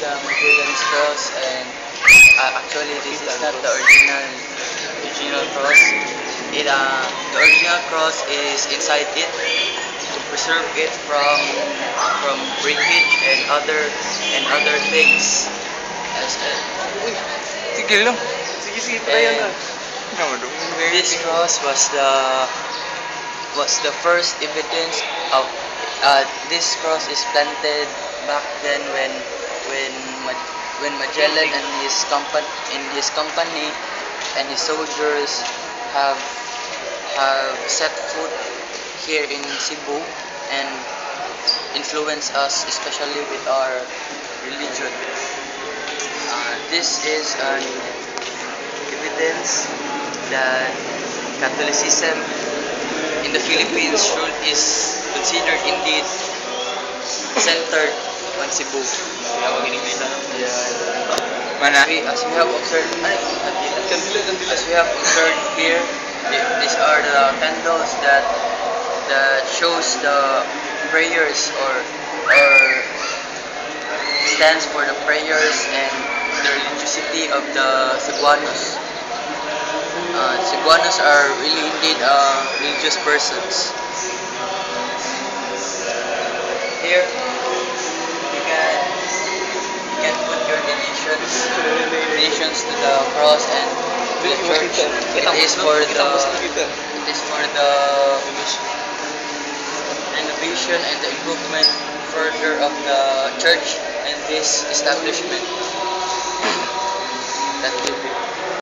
the Magellan's Cross, and actually this is not the original cross. The original cross is inside it to preserve it from breakage and other things. As Uy, tigil lang. Sige, sige, try and na. Naman, this cross was the first evidence of this cross is planted back then when when Magellan and his company and his soldiers have set foot here in Cebu and influence us especially with our religion. This is an evidence that Catholicism in the Philippines is considered indeed centered on Cebu. Mana? As we have observed, as we have observed here, these are the candles that shows the prayers or stands for the prayers and the religiosity of the Cebuanos. Cebuanos are really indeed religious persons. Here, you can put your donations to the cross and to the church. It is for the renovation and the improvement further of the church and this establishment. That